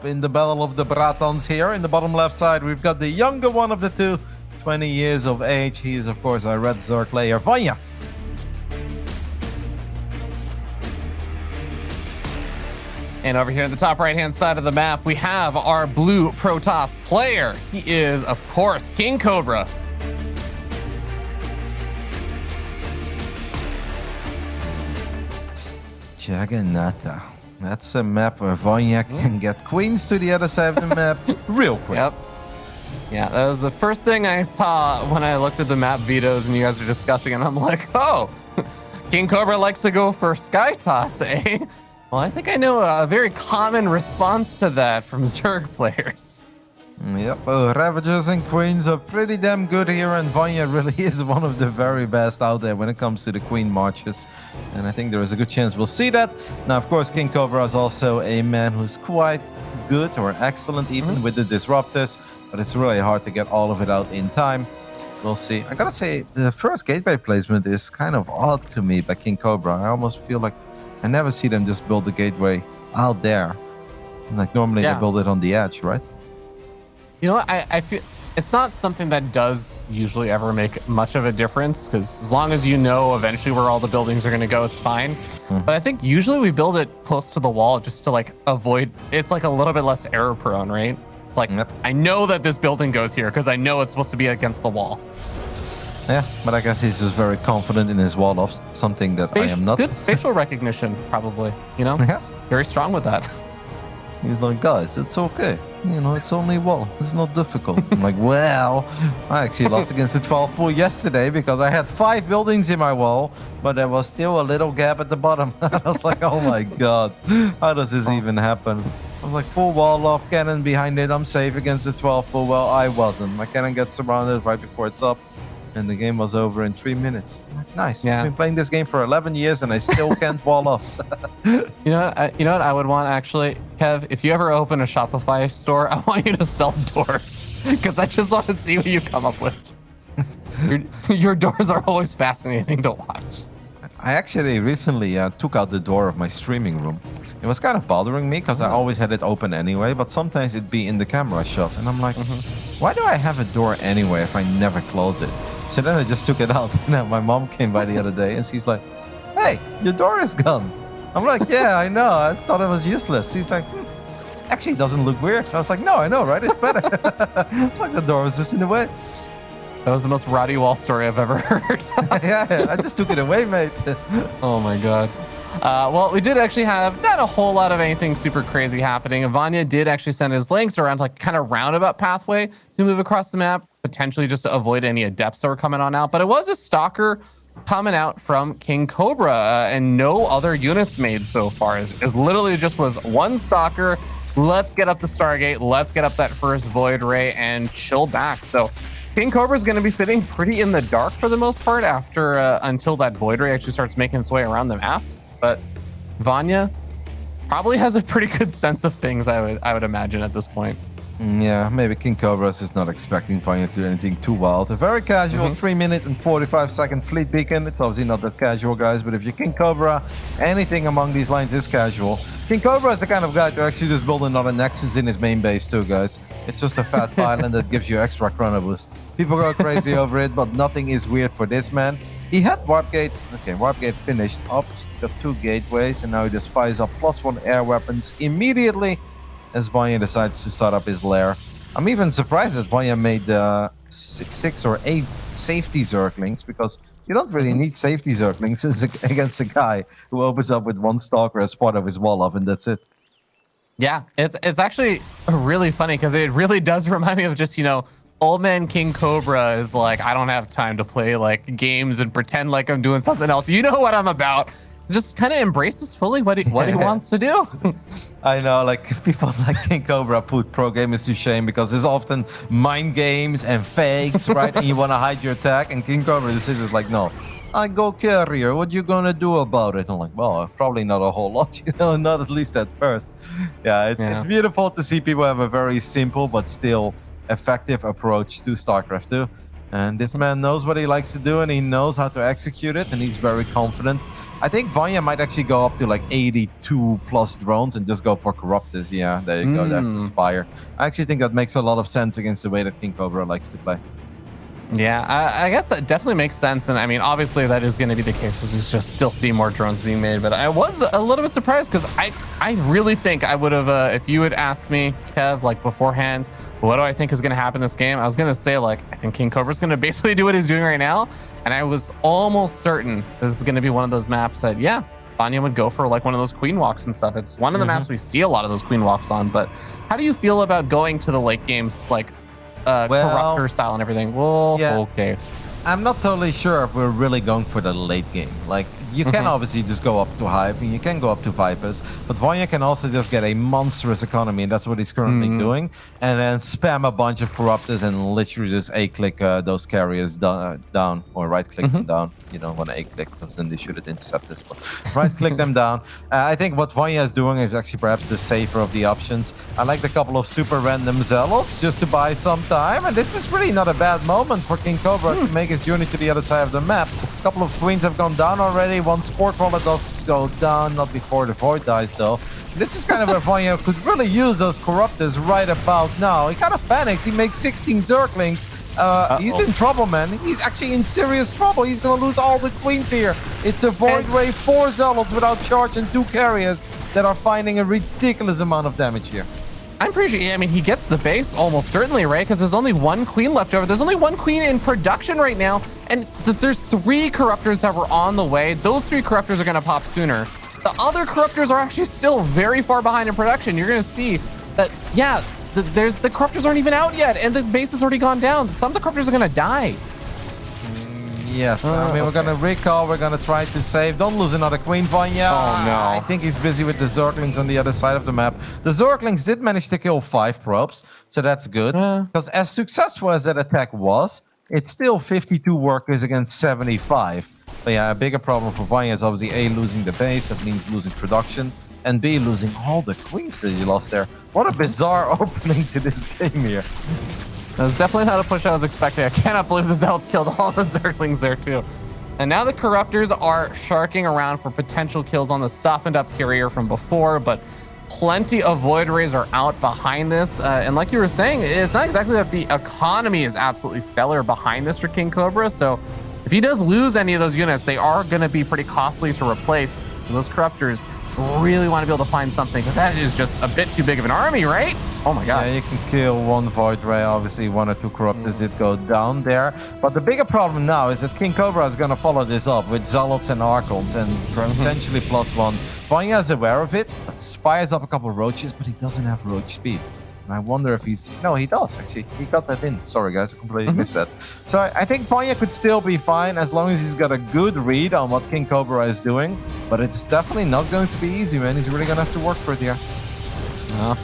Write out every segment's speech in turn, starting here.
in the Battle of the Bratans here. In the bottom left side, we've got the younger one of the two, 20 years of age. He is, of course, our red Zerg player, Vanya. And over here in the top right-hand side of the map, we have our blue Protoss player. He is, of course, KingCobra. Jagannatha. That's a map where Vanya can get queens to the other side of the map real quick. Yep. Yeah, that was the first thing I saw when I looked at the map vetoes and you guys were discussing it. And I'm like, oh, KingCobra likes to go for Sky Toss, eh? Well, I think I know a very common response to that from Zerg players. Yep, Ravagers and Queens are pretty damn good here, and Vanya really is one of the very best out there when it comes to the Queen marches. And I think there is a good chance we'll see that. Now, of course, KingCobra is also a man who's quite good or excellent even with the Disruptors, but it's really hard to get all of it out in time. We'll see. I gotta say, the first gateway placement is kind of odd to me by KingCobra. I almost feel like I never see them just build the gateway out there. Like normally they build it on the edge, right? You know what? I feel it's not something that does usually ever make much of a difference, because as long as you know eventually where all the buildings are going to go, it's fine. But I think usually we build it close to the wall just to like avoid, it's like a little bit less error prone, right? It's like, I know that this building goes here because I know it's supposed to be against the wall. Yeah, but I guess he's just very confident in his wall offs, something that I am not. Good spatial recognition, probably. You know, he's very strong with that. He's like, guys, it's okay. You know, it's only wall. It's not difficult. I'm like, well, I actually lost against the 12 pool yesterday because I had 5 buildings in my wall, but there was still a little gap at the bottom. I was like, oh my god, how does this even happen? I was like, full wall off, cannon behind it. I'm safe against the 12 pool. Well, I wasn't. My cannon gets surrounded right before it's up, and the game was over in 3 minutes. Nice. Yeah. I've been playing this game for 11 years and I still can't wall off. You know what I would want actually, Kev? If you ever open a Shopify store, I want you to sell doors, because I just want to see what you come up with. Your doors are always fascinating to watch. I actually recently took out the door of my streaming room. It was kind of bothering me because I always had it open anyway, but sometimes it'd be in the camera shot. And I'm like, why do I have a door anyway if I never close it? So then I just took it out. Now my mom came by the other day and she's like, hey, your door is gone. I'm like, yeah, I know. I thought it was useless. She's like, actually, it doesn't look weird. I was like, no, I know, right? It's better. It's like the door was just in the way. That was the most Roddy Wall story I've ever heard. Yeah, I just took it away, mate. Oh my god. Well, we did actually have not a whole lot of anything super crazy happening. Vanya did actually send his links around like kind of roundabout pathway to move across the map, potentially just to avoid any adepts that were coming on out. But it was a stalker coming out from KingCobra, and no other units made so far. It literally just was one stalker. Let's get up the Stargate. Let's get up that first Void Ray and chill back. So KingCobra is going to be sitting pretty in the dark for the most part after until that Void Ray actually starts making its way around the map. But Vanya probably has a pretty good sense of things, I would imagine at this point. Yeah, maybe KingCobra is just not expecting Vanya to do anything too wild. A very casual 3-minute and 45-second fleet beacon. It's obviously not that casual, guys, but if you're KingCobra, anything among these lines is casual. KingCobra is the kind of guy to actually just build another Nexus in his main base too, guys. It's just a fat pylon that gives you extra chrono boost. People go crazy over it, but nothing is weird for this man. He had Warp Gate. Okay, Warp Gate finished up. He's got 2 gateways, and now he just fires up +1 air weapons immediately as Vanya decides to start up his lair. I'm even surprised that Vanya made 6 or 8 safety Zerglings, because you don't really need safety Zerglings against a guy who opens up with 1 stalker as part of his wall off, and that's it. Yeah, it's actually really funny because it really does remind me of just, you know, old man KingCobra is like, I don't have time to play like games and pretend like I'm doing something else. You know what I'm about. Just kind of embraces fully what he wants to do. I know, like people like KingCobra put pro gamers to shame because there's often mind games and fakes, right? And you want to hide your attack, and KingCobra is like, no, I go carrier. What you gonna do about it? I'm like, well, probably not a whole lot, you know, not at least at first. Yeah, it's beautiful to see people have a very simple but still effective approach to StarCraft 2. And this man knows what he likes to do, and he knows how to execute it, and he's very confident. I think Vanya might actually go up to like 82 plus drones and just go for Corruptus. Yeah, there you go. That's the Spire. I actually think that makes a lot of sense against the way that KingCobra likes to play. Yeah, I guess that definitely makes sense. And I mean, obviously that is going to be the case as we just still see more drones being made. But I was a little bit surprised because I really think I would have, if you had asked me, Kev, like beforehand, what do I think is going to happen in this game? I was going to say, like, I think KingCobra is going to basically do what he's doing right now. And I was almost certain this is going to be one of those maps that, yeah, Vanya would go for like one of those queen walks and stuff. It's one of the maps we see a lot of those queen walks on. But how do you feel about going to the late games, like, Corruptor style and everything? Well, yeah. Okay. I'm not totally sure if we're really going for the late game. Like, you can obviously just go up to Hive and you can go up to Vipers, but Vanya can also just get a monstrous economy, and that's what he's currently doing, and then spam a bunch of Corruptors and literally just A-click those carriers down, or right-click them down. You don't want to A-click because then they should have interceptors, but right-click them down. I think what Vanya is doing is actually perhaps the safer of the options. I like the couple of super random Zealots just to buy some time, and this is really not a bad moment for KingCobra to make his journey to the other side of the map. A couple of queens have gone down already. One Sport Crawler does go down, not before the Void dies though. This is kind of where Vanya could really use those Corruptors right about now. He kind of panics. He makes 16 Zerglings. He's in trouble, man. He's actually in serious trouble. He's going to lose all the queens here. It's a Void Ray, 4 Zealots without charge, and 2 carriers that are finding a ridiculous amount of damage here. I'm pretty sure, I mean, he gets the base almost certainly, right? Because there's only 1 queen left over. There's only 1 queen in production right now. And there's 3 Corruptors that were on the way. Those 3 Corruptors are going to pop sooner. The other Corruptors are actually still very far behind in production. You're going to see that, yeah, the Corruptors aren't even out yet, and the base has already gone down. Some of the Corruptors are going to die. Yes, I mean, we're going to recall, we're going to try to save. Don't lose another queen, Vanya. Oh, no. I think he's busy with the Zerglings on the other side of the map. The Zerglings did manage to kill 5 probes, so that's good. Because as successful as that attack was, it's still 52 workers against 75. But yeah, a bigger problem for Vanya is obviously A, losing the base, that means losing production, and B, losing all the queens that you lost there. What a bizarre opening to this game here. That's definitely not a push I was expecting. I cannot believe the Zealots killed all the Zerglings there too. And now the Corruptors are sharking around for potential kills on the softened up carrier from before, but plenty of Void Rays are out behind this. And like you were saying, it's not exactly that the economy is absolutely stellar behind this for KingCobra. So if he does lose any of those units, they are going to be pretty costly to replace. So those Corruptors really want to be able to find something, because that is just a bit too big of an army, right? Oh my god. Yeah, you can kill 1 Void Ray, obviously 1 or 2 Corruptors did go down there. But the bigger problem now is that KingCobra is going to follow this up with Zealots and Archons and potentially +1. Vanya is aware of it, fires up a couple of Roaches, but he doesn't have Roach speed. And I wonder if he's... No, he does, actually. He got that in. Sorry, guys. I completely missed that. So I think Vanya could still be fine as long as he's got a good read on what KingCobra is doing. But it's definitely not going to be easy, man. He's really going to have to work for it here.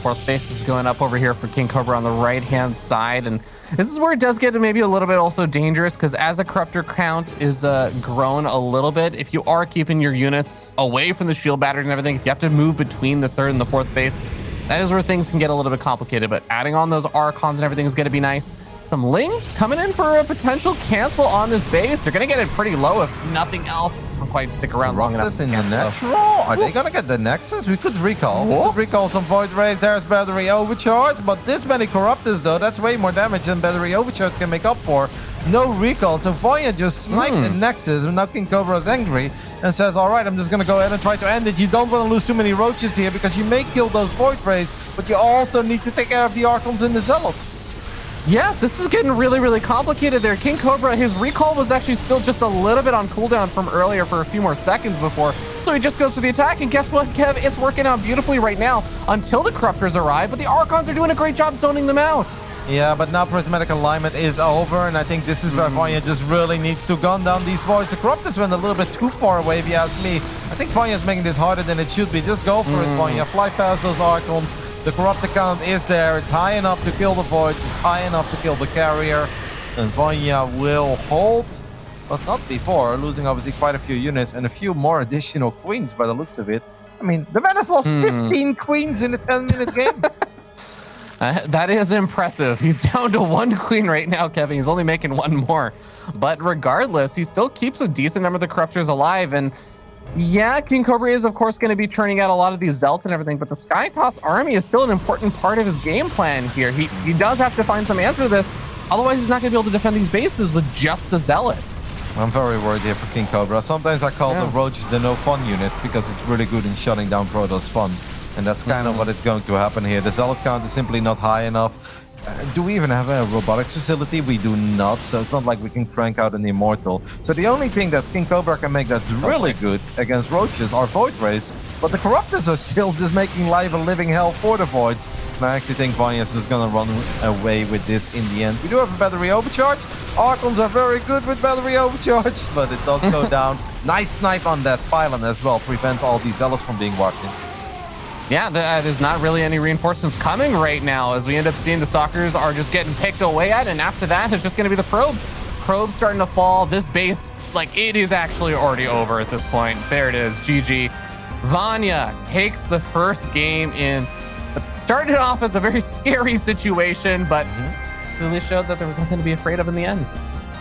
4th base is going up over here for KingCobra on the right-hand side. And this is where it does get maybe a little bit also dangerous, because as the Corruptor count is grown a little bit, if you are keeping your units away from the shield battery and everything, if you have to move between the 3rd and the 4th base, that is where things can get a little bit complicated. But adding on those Archons and everything is going to be nice. Some Lings coming in for a potential cancel on this base. They're going to get it pretty low if nothing else. Don't quite stick around long enough. In the natural? Are they going to get the Nexus? We could recall. We could recall some Void Rays. There's Battery Overcharge. But this many Corruptors, though, that's way more damage than Battery Overcharge can make up for. No recall. So Vanya just sniped the Nexus, and now KingCobra is angry and says, all right, I'm just going to go ahead and try to end it. You don't want to lose too many Roaches here, because you may kill those Void Rays, but you also need to take care of the Archons and the Zealots. Yeah, this is getting really, really complicated there. KingCobra, his recall was actually still just a little bit on cooldown from earlier for a few more seconds before. So he just goes to the attack, and guess what, Kev? It's working out beautifully right now until the Corruptors arrive, but the Archons are doing a great job zoning them out. Yeah, but now Prismatic Alignment is over, and I think this is where Vanya just really needs to gun down these Voids. The Corruptors went a little bit too far away, if you ask me. I think Vanya's making this harder than it should be. Just go for it, Vanya. Fly past those Archons. The Corruptor count is there. It's high enough to kill the Voids. It's high enough to kill the carrier. And Vanya will hold, but not before, losing obviously quite a few units and a few more additional queens by the looks of it. I mean, the man has lost 15 queens in a 10-minute game. That is impressive. He's down to 1 queen right now, Kevin. He's only making 1 more. But regardless, he still keeps a decent number of the Corruptors alive. And Yeah, KingCobra is, of course, going to be turning out a lot of these Zealots and everything, but the Sky Toss army is still an important part of his game plan here. He does have to find some answer to this. Otherwise, he's not going to be able to defend these bases with just the Zealots. I'm very worried here for KingCobra. Sometimes I call the Roach the no fun unit because it's really good in shutting down Protoss fun. And that's kind of what is going to happen here. The Zealot count is simply not high enough. Do we even have a robotics facility? We do not, so it's not like we can crank out an Immortal. So the only thing that KingCobra can make that's really good against Roaches are Void Rays, but the Corruptors are still just making life a living hell for the Voids. And I actually think Vanya is gonna run away with this in the end. We do have a battery overcharge. Archons are very good with battery overcharge, but it does go down. Nice snipe on that pylon as well, prevents all these Zealots from being walked in. Yeah, there's not really any reinforcements coming right now, as we end up seeing the Stalkers are just getting picked away at, and after that, it's just going to be the Probes. Probes starting to fall. This base, like, it is actually already over at this point. There it is, GG. Vanya takes the first game in. It started off as a very scary situation, but really showed that there was nothing to be afraid of in the end.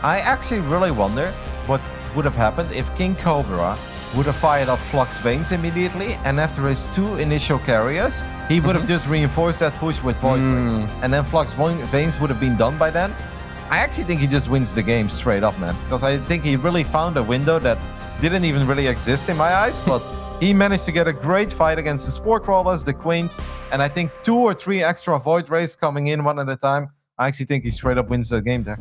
I actually really wonder what would have happened if KingCobra would have fired up Flux Veins immediately, and after his 2 initial carriers, he would have just reinforced that push with Void Rays. And then Flux Veins would have been done by then. I actually think he just wins the game straight up, man. Because I think he really found a window that didn't even really exist in my eyes, but he managed to get a great fight against the Spore Crawlers, the Queens, and I think 2 or 3 extra Void Rays coming in one at a time. I actually think he straight up wins the game there.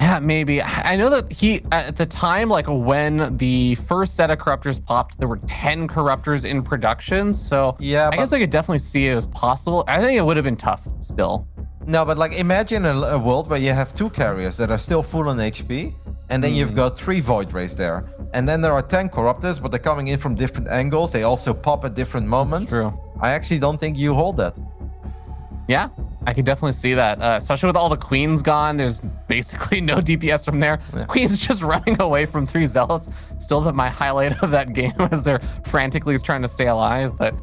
Yeah, maybe. I know that he, at the time, like when the first set of Corruptors popped, there were 10 Corruptors in production. So yeah, I guess I could definitely see it as possible. I think it would have been tough still. No, but like imagine a world where you have 2 carriers that are still full on HP, and then you've got 3 Void Rays there. And then there are 10 Corruptors, but they're coming in from different angles. They also pop at different moments. That's true. I actually don't think you hold that. Yeah, I could definitely see that, especially with all the Queens gone. There's basically no DPS from there. Yeah. Queens just running away from 3 Zealots. Still my highlight of that game as they're frantically trying to stay alive. But,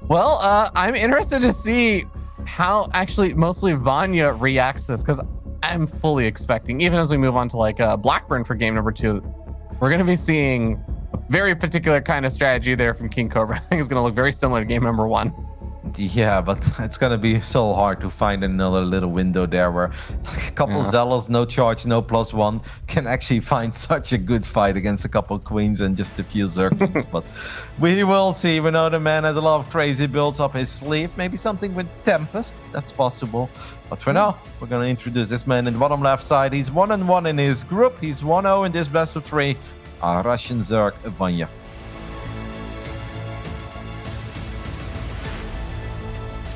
well, I'm interested to see how actually mostly Vanya reacts to this, because I'm fully expecting, even as we move on to like Blackburn for game number 2, we're going to be seeing a very particular kind of strategy there from KingCobra. I think it's going to look very similar to game number 1. Yeah, but it's gonna be so hard to find another little window there where a couple Zealots, no charge, no +1, can actually find such a good fight against a couple Queens and just a few Zerglings. But we will see. We know the man has a lot of crazy builds up his sleeve. Maybe something with Tempest, that's possible. But for now, we're gonna introduce this man in the bottom left side. He's 1-1 in his group. He's 1-0 in this best of 3. Russian Zerg, Vanya.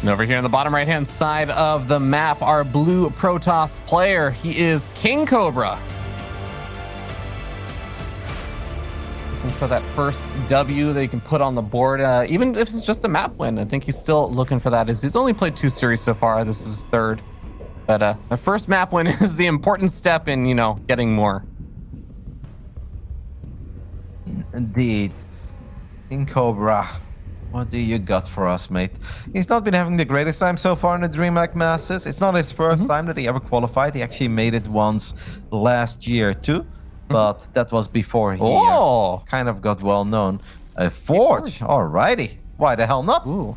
And over here on the bottom right-hand side of the map, our blue Protoss player, he is KingCobra. Looking for that first W that he can put on the board, even if it's just a map win. I think he's still looking for that. He's only played 2 series so far. This is his 3rd. But the first map win is the important step in, getting more. Indeed. KingCobra. What do you got for us, mate? He's not been having the greatest time so far in the DreamHack Masters. It's not his first time that he ever qualified. He actually made it once last year too, but that was before he kind of got well known. Forge, alrighty. Why the hell not? Ooh.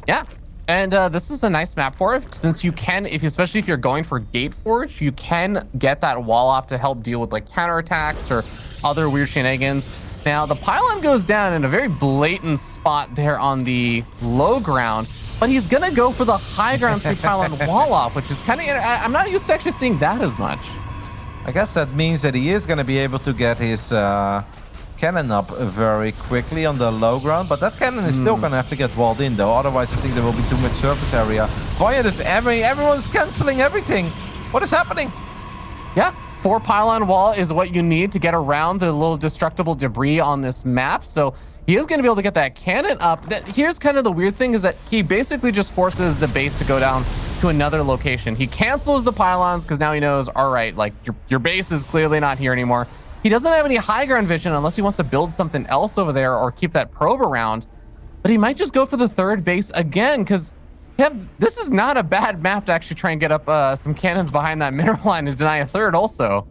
Yeah, and this is a nice map for it, since you can, especially if you're going for Gate Forge, you can get that wall off to help deal with like counterattacks or other weird shenanigans. Now, the pylon goes down in a very blatant spot there on the low ground, but he's going to go for the high ground through pylon wall off, which is kind of, I'm not used to actually seeing that as much. I guess that means that he is going to be able to get his cannon up very quickly on the low ground, but that cannon is still going to have to get walled in, though. Otherwise, I think there will be too much surface area. Vanya, everyone's canceling everything. What is happening? Yeah. 4 pylon wall is what you need to get around the little destructible debris on this map. So he is going to be able to get that cannon up. Here's kind of the weird thing, is that he basically just forces the base to go down to another location. He cancels the pylons because now he knows, all right, like your base is clearly not here anymore. He doesn't have any high ground vision unless he wants to build something else over there or keep that probe around. But he might just go for the 3rd base again, because this is not a bad map to actually try and get up some cannons behind that mineral line and deny a 3rd also.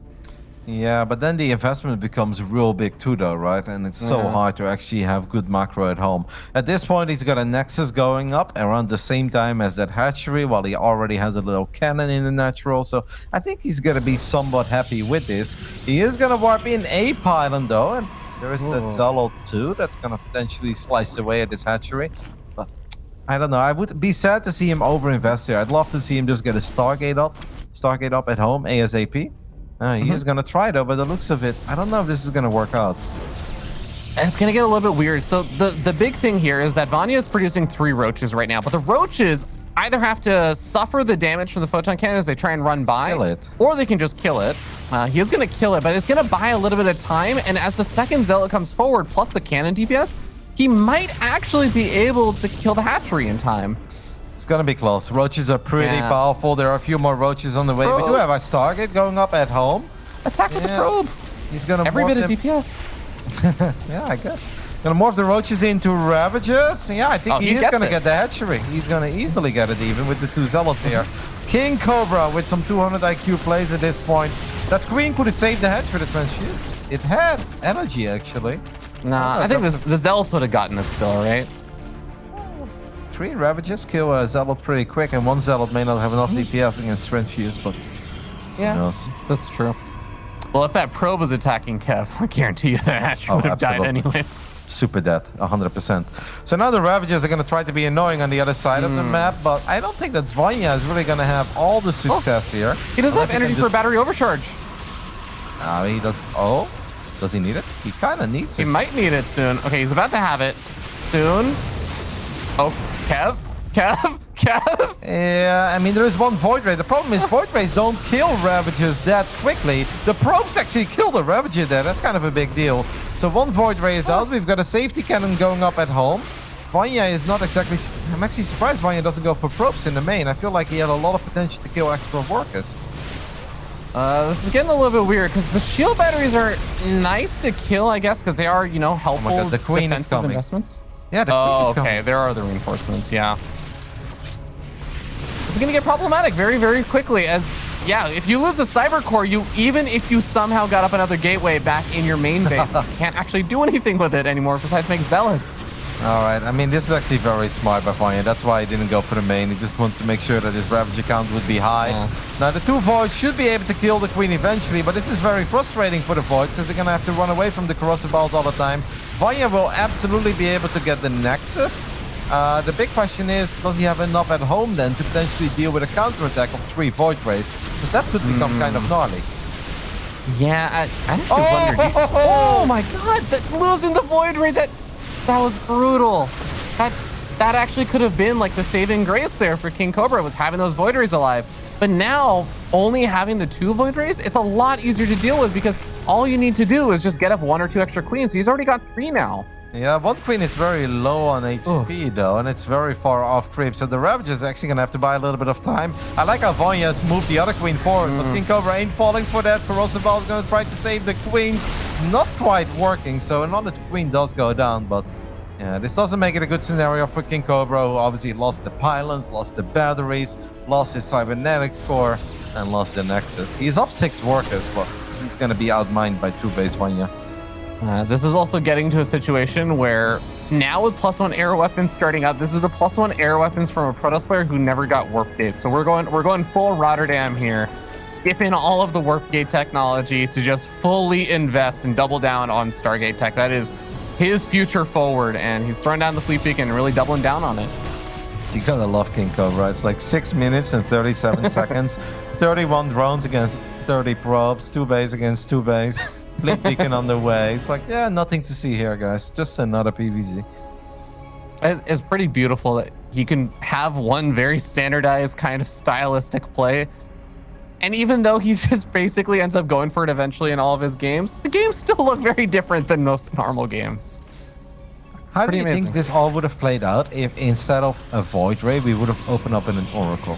Yeah, but then the investment becomes real big too, though, right? And it's so hard to actually have good macro at home. At this point, he's got a Nexus going up around the same time as that hatchery, while he already has a little cannon in the natural. So I think he's going to be somewhat happy with this. He is going to warp in a pylon, though, and there is that Zealot too that's going to potentially slice away at this hatchery. But I don't know. I would be sad to see him overinvest here. I'd love to see him just get a Stargate up at home ASAP. He is going to try, though, by the looks of it. I don't know if this is going to work out. It's going to get a little bit weird. So the big thing here is that Vanya is producing 3 roaches right now, but the roaches either have to suffer the damage from the photon cannon as they try and run by, or they can just kill it. He is going to kill it, but it's going to buy a little bit of time. And as the second Zealot comes forward, plus the cannon DPS, he might actually be able to kill the hatchery in time. It's gonna be close. Roaches are pretty powerful. There are a few more roaches on the way. We do have a Stargate going up at home. Attack with the probe. He's gonna every bit of DPS. Yeah, I guess. Gonna morph the roaches into Ravagers. Yeah, I think he is gonna get the hatchery. He's gonna easily get it even with the 2 Zealots here. KingCobra with some 200 IQ plays at this point. That queen could have saved the hatch for the transfuse. It had energy actually. Nah, I think the Zealots would have gotten it still, right? 3 Ravagers kill a Zealot pretty quick, and 1 Zealot may not have enough DPS against Transfuse, but yeah, who knows? That's true. Well, if that probe was attacking Kev, I guarantee you that hatch would have died anyways. Super dead, 100%. So now the Ravagers are going to try to be annoying on the other side of the map, but I don't think that Vanya is really going to have all the success here. He doesn't have energy for a battery overcharge. He does. Oh, does he need it? He kind of needs it. He might need it soon. Okay, he's about to have it soon. Oh, Kev. Yeah, I mean, there is 1 Void Ray. The problem is Void Rays don't kill Ravagers that quickly. The probes actually kill the Ravager there. That's kind of a big deal. So 1 Void Ray is out. We've got a safety cannon going up at home. Vanya is not exactly... I'm actually surprised Vanya doesn't go for probes in the main. I feel like he had a lot of potential to kill extra workers. This is getting a little bit weird because the shield batteries are nice to kill, I guess, because they are, you know, helpful the queen is coming. investments. Yeah, the queen is coming. Okay, there are the reinforcements, yeah. This is going to get problematic very, very quickly as, yeah, if you lose a cyber core, even if you somehow got up another gateway back in your main base, you can't actually do anything with it anymore besides make zealots. All right, I mean, this is actually very smart by Vanya. That's why he didn't go for the main. He just wanted to make sure that his Ravager count would be high. Now, the 2 Voids should be able to kill the Queen eventually, but this is very frustrating for the Voids because they're going to have to run away from the corrosive balls all the time. Vanya will absolutely be able to get the Nexus. The big question is, does he have enough at home then to potentially deal with a counterattack of 3 Void Rays? Because that could become kind of gnarly. Yeah, I actually wondered. Oh my god, losing the Void Ray, that was brutal. That actually could have been like the saving grace there for KingCobra, was having those Void Rays alive. But now, only having the 2 Void Rays, it's a lot easier to deal with because all you need to do is just get up 1 or 2 extra queens. He's already got 3 now. Yeah, 1 queen is very low on HP though, and it's very far off creep. So the Ravager is actually gonna have to buy a little bit of time. I like how Vanya has moved the other queen forward, but KingCobra ain't falling for that. Corrosive Ball is gonna try to save the queens. Not quite working, so another queen does go down, but yeah, this doesn't make it a good scenario for KingCobra, who obviously lost the pylons, lost the batteries, lost his cybernetics core, and lost the Nexus. He's up 6 workers, but he's gonna be outmined by 2 base Vanya. This is also getting to a situation where now with +1 air weapons starting up, this is a +1 air weapons from a Protoss player who never got warp gate. So we're going full Rotterdam here, skipping all of the warp gate technology to just fully invest and double down on Stargate tech. That is his future forward, and he's throwing down the fleet beacon and really doubling down on it. You gotta love KingCobra. It's like 6 minutes and 37 seconds, 31 drones against 30 probes, 2 bays against 2 bays. Fleet beacon on the way. It's like, yeah, nothing to see here, guys. Just another PVZ. It's pretty beautiful that he can have one very standardized kind of stylistic play. And even though he just basically ends up going for it eventually in all of his games, the games still look very different than most normal games. How do you think this all would have played out if instead of a Void Ray, we would have opened up in an Oracle?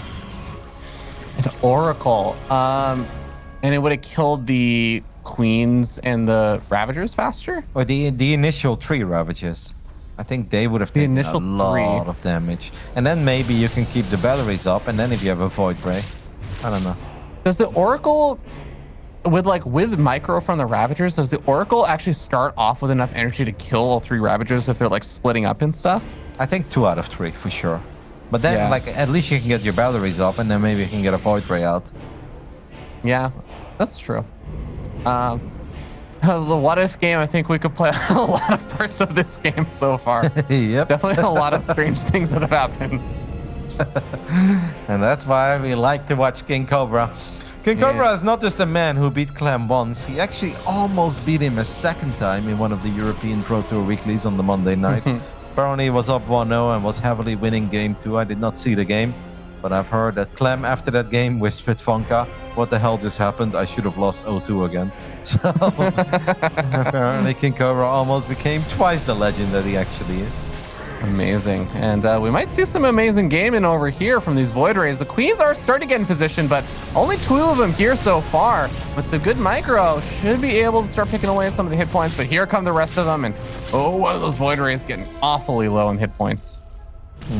An Oracle. And it would have killed the Queens and the Ravagers faster? Or the initial 3 Ravagers. I think they would have taken a lot of damage. And then maybe you can keep the batteries up, and then if you have a Void Ray. I don't know. Does the Oracle with micro from the Ravagers, does the Oracle actually start off with enough energy to kill all 3 Ravagers if they're like splitting up and stuff? I think 2 out of 3 for sure. But then, Yeah. like, at least you can get your batteries up, and then maybe you can get a Void Ray out. Yeah, that's true. The what if game, I think we could play a lot of parts of this game so far. Yep. Definitely a lot of strange things that have happened. And that's why we like to watch KingCobra. KingCobra is not just a man who beat Clem once, he actually almost beat him a second time in one of the European Pro Tour weeklies on the Monday night. Apparently he was up 1-0 and was heavily winning game 2. I did not see the game, but I've heard that Clem after that game whispered Vanka, what the hell just happened? I should have lost 0-2 again. So apparently KingCobra almost became twice the legend that he actually is. Amazing. And we might see some amazing gaming over here from these Void Rays. The Queens are starting to get in position, but only 2 of them here so far. With some good micro, should be able to start picking away at some of the hit points. But here come the rest of them. And one of those Void Rays getting awfully low in hit points.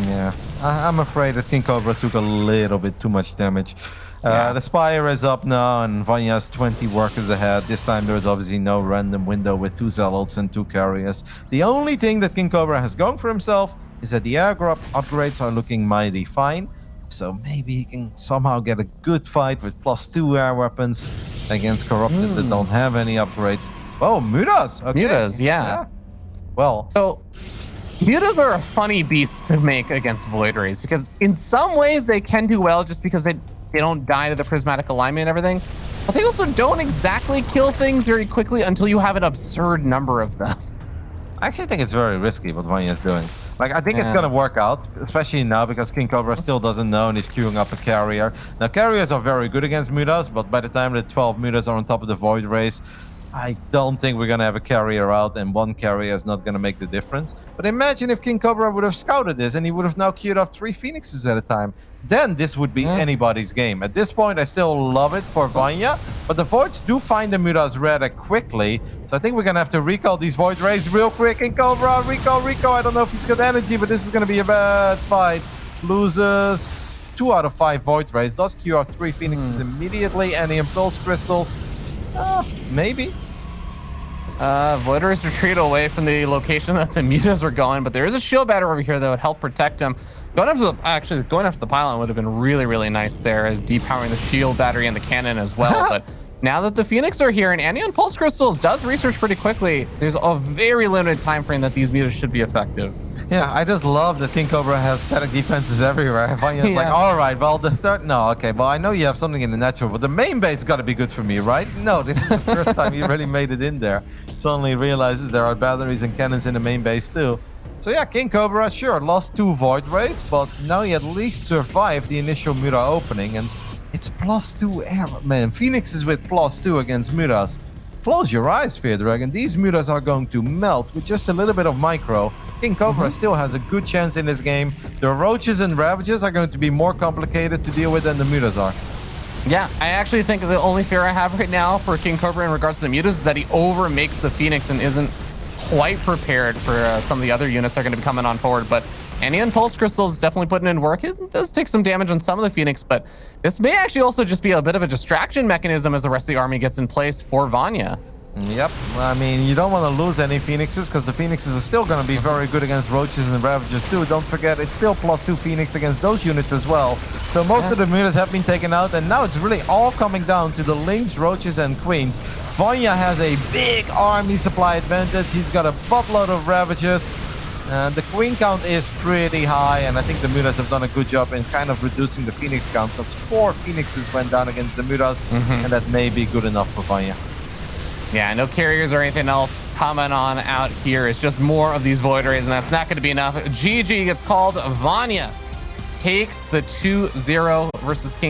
Yeah, I'm afraid that KingCobra took a little bit too much damage. The Spire is up now, and Vanya's 20 workers ahead. This time there is obviously no random window with 2 Zealots and 2 carriers. The only thing that KingCobra has going for himself is that the air upgrades are looking mighty fine. So maybe he can somehow get a good fight with +2 air weapons against Corruptors that don't have any upgrades. Oh, Mutas! Okay. Mutas, yeah. Well, so Mutas are a funny beast to make against Void Rays because in some ways they can do well just because they don't die to the prismatic alignment and everything. But they also don't exactly kill things very quickly until you have an absurd number of them. I actually think it's very risky what Vanya is doing. Like, I think it's going to work out, especially now because KingCobra still doesn't know and he's queuing up a carrier. Now, carriers are very good against Mutas, but by the time the 12 Mutas are on top of the Void Race, I don't think we're going to have a carrier out, and 1 carrier is not going to make the difference. But imagine if KingCobra would have scouted this and he would have now queued up 3 Phoenixes at a time. Then this would be anybody's game. At this point, I still love it for Vanya, but the Voids do find the Mutas rather quickly. So I think we're going to have to recall these Void Rays real quick. KingCobra, recall. I don't know if he's got energy, but this is going to be a bad fight. Loses 2 out of 5 Void Rays. Does queue up 3 Phoenixes immediately, and the Impulse Crystals. Maybe. Void Rays retreat away from the location that the Mutas are going, but there is a shield battery over here that would help protect them. Going after the pylon would have been really, really nice there, depowering the shield battery and the cannon as well. But now that the Phoenix are here and Anion Pulse Crystals does research pretty quickly, there's a very limited time frame that these Mutas should be effective. Yeah, I just love that KingCobra has static defenses everywhere. Vanya's like, all right, well, the third... No, okay, well, I know you have something in the natural, but the main base got to be good for me, right? No, this is the first time he really made it in there. Suddenly realizes there are batteries and cannons in the main base too. So yeah, KingCobra, sure, lost 2 Void Rays, but now he at least survived the initial Muta opening, and it's +2 air. Man, Phoenix is with +2 against Mutas. Close your eyes, Fear Dragon. These Mutas are going to melt with just a little bit of micro. KingCobra still has a good chance in this game. The Roaches and Ravages are going to be more complicated to deal with than the Mutas are. Yeah, I actually think the only fear I have right now for KingCobra in regards to the Mutas is that he overmakes the Phoenix and isn't quite prepared for some of the other units that are going to be coming on forward. But Anion Pulse Crystal is definitely putting in work. It does take some damage on some of the Phoenix, but this may actually also just be a bit of a distraction mechanism as the rest of the army gets in place for Vanya. Yep, I mean, you don't want to lose any Phoenixes because the Phoenixes are still going to be very good against Roaches and Ravagers too. Don't forget, it's still +2 Phoenix against those units as well. So most of the Mutas have been taken out, and now it's really all coming down to the Lynx, Roaches, and Queens. Vanya has a big army supply advantage. He's got a buttload of Ravagers. The Queen count is pretty high, and I think the Mutas have done a good job in kind of reducing the Phoenix count because 4 Phoenixes went down against the Mutas, and that may be good enough for Vanya. Yeah, no carriers or anything else coming on out here. It's just more of these Void Rays, and that's not going to be enough. GG gets called. Vanya takes the 2-0 versus King.